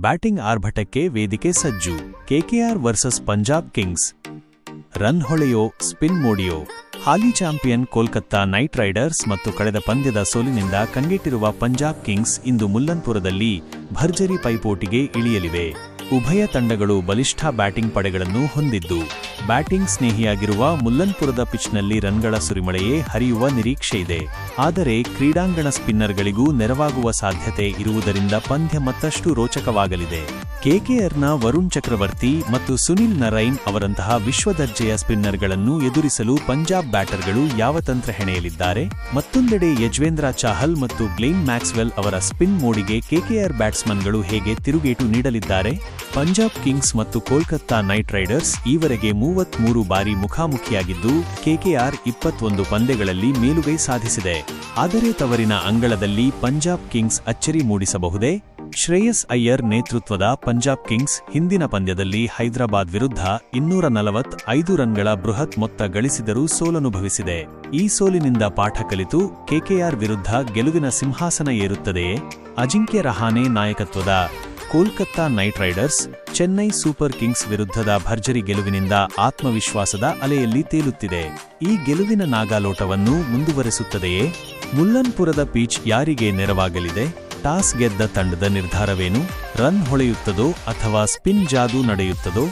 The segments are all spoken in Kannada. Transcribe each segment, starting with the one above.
ಬ್ಯಾಟಿಂಗ್ ಆರ್ಭಟಕ್ಕೆ ವೇದಿಕೆ ಸಜ್ಜು. KKR versus Punjab kings. Run ಹೊಳೆಯೋ, ಸ್ಪಿನ್ ಮೋಡಿಯೋ. ಹಾಲಿ ಚಾಂಪಿಯನ್ ಕೋಲ್ಕತ್ತಾ ನೈಟ್ ರೈಡರ್ಸ್ ಮತ್ತು ಕಳೆದ ಪಂದ್ಯದ ಸೋಲಿನಿಂದ ಕಂಗೆಟ್ಟಿರುವ ಪಂಜಾಬ್ ಕಿಂಗ್ಸ್ ಇಂದು ಮುಲ್ಲನ್ಪುರದಲ್ಲಿ ಭರ್ಜರಿ ಪೈಪೋಟಿಗೆ ಇಳಿಯಲಿವೆ. ಉಭಯ ತಂಡಗಳು ಬಲಿಷ್ಠ ಬ್ಯಾಟಿಂಗ್ ಪಡೆಗಳನ್ನು ಹೊಂದಿದ್ದು, ಬ್ಯಾಟಿಂಗ್ ಸ್ನೇಹಿಯಾಗಿರುವ ಮುಲ್ಲನ್ಪುರದ ಪಿಚ್ನಲ್ಲಿ ರನ್ಗಳ ಸುರಿಮಳೆಯೇ ಹರಿಯುವ ನಿರೀಕ್ಷೆಯಿದೆ. ಆದರೆ ಕ್ರೀಡಾಂಗಣ ಸ್ಪಿನ್ನರ್ಗಳಿಗೂ ನೆರವಾಗುವ ಸಾಧ್ಯತೆ ಇರುವುದರಿಂದ ಪಂದ್ಯ ಮತ್ತಷ್ಟು ರೋಚಕವಾಗಲಿದೆ. ಕೆಕೆಆರ್ನ ವರುಣ್ ಚಕ್ರವರ್ತಿ ಮತ್ತು ಸುನಿಲ್ ನರೈನ್ ಅವರಂತಹ ವಿಶ್ವದರ್ಜೆಯ ಸ್ಪಿನ್ನರ್ಗಳನ್ನು ಎದುರಿಸಲು ಪಂಜಾಬ್ ಬ್ಯಾಟರ್ಗಳು ಯಾವ ತಂತ್ರ ಹೆಣೆಯಲಿದ್ದಾರೆ? ಮತ್ತೊಂದೆಡೆ ಯಜ್ವೇಂದ್ರ ಚಾಹಲ್ ಮತ್ತು ಗ್ಲೆನ್ ಮ್ಯಾಕ್ಸ್ವೆಲ್ ಅವರ ಸ್ಪಿನ್ ಮೋಡಿಗೆ ಕೆಕೆಆರ್ ಬ್ಯಾಟ್ಸ್ಮನ್ಗಳು ಹೇಗೆ ತಿರುಗೇಟು ನೀಡಲಿದ್ದಾರೆ? ಪಂಜಾಬ್ ಕಿಂಗ್ಸ್ ಮತ್ತು ಕೋಲ್ಕತ್ತಾ ನೈಟ್ ರೈಡರ್ಸ್ ಈವರೆಗೆ 33 ಬಾರಿ ಮುಖಾಮುಖಿಯಾಗಿದ್ದು, ಕೆಕೆಆರ್ 21 ಪಂದ್ಯಗಳಲ್ಲಿ ಮೇಲುಗೈ ಸಾಧಿಸಿದೆ. ಆದರೆ ತವರಿನ ಅಂಗಳದಲ್ಲಿ ಪಂಜಾಬ್ ಕಿಂಗ್ಸ್ ಅಚ್ಚರಿ ಮೂಡಿಸಬಹುದೇ? ಶ್ರೇಯಸ್ ಅಯ್ಯರ್ ನೇತೃತ್ವದ ಪಂಜಾಬ್ ಕಿಂಗ್ಸ್ ಹಿಂದಿನ ಪಂದ್ಯದಲ್ಲಿ ಹೈದರಾಬಾದ್ ವಿರುದ್ಧ 245 ರನ್ಗಳ ಬೃಹತ್ ಮೊತ್ತ ಗಳಿಸಿದರೂ ಸೋಲನುಭವಿಸಿದೆ. ಈ ಸೋಲಿನಿಂದ ಪಾಠ ಕಲಿತು ಕೆಕೆಆರ್ ವಿರುದ್ಧ ಗೆಲುವಿನ ಸಿಂಹಾಸನ ಏರುತ್ತದೆಯೇ? ಅಜಿಂಕ್ಯ ರಹಾನೆ ನಾಯಕತ್ವದ Kolkata knight Riders Chennai super Kings ವಿರುದ್ಧದ ಭರ್ಜರಿ ಗೆಲುವಿನಿಂದ ಆತ್ಮವಿಶ್ವಾಸದ ಅಲೆಯಲ್ಲಿ ತೇಲುತ್ತಿದೆ. ಈ ಗೆಲುವಿನ ನಾಗಾಲೋಟವನ್ನು ಮುಂದುವರೆಸುತ್ತದೆಯೇ? ಮುಲ್ಲನ್ಪುರದ ಪಿಚ್ ಯಾರಿಗೆ ನೆರವಾಗಲಿದೆ? ಟಾಸ್ ಗೆದ್ದ ತಂಡದ ನಿರ್ಧಾರವೇನು? ರನ್ ಹೊಳೆಯುತ್ತದೋ ಅಥವಾ ಸ್ಪಿನ್ ಜಾದೂ ನಡೆಯುತ್ತದೋ?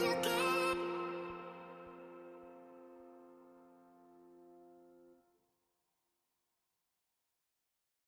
You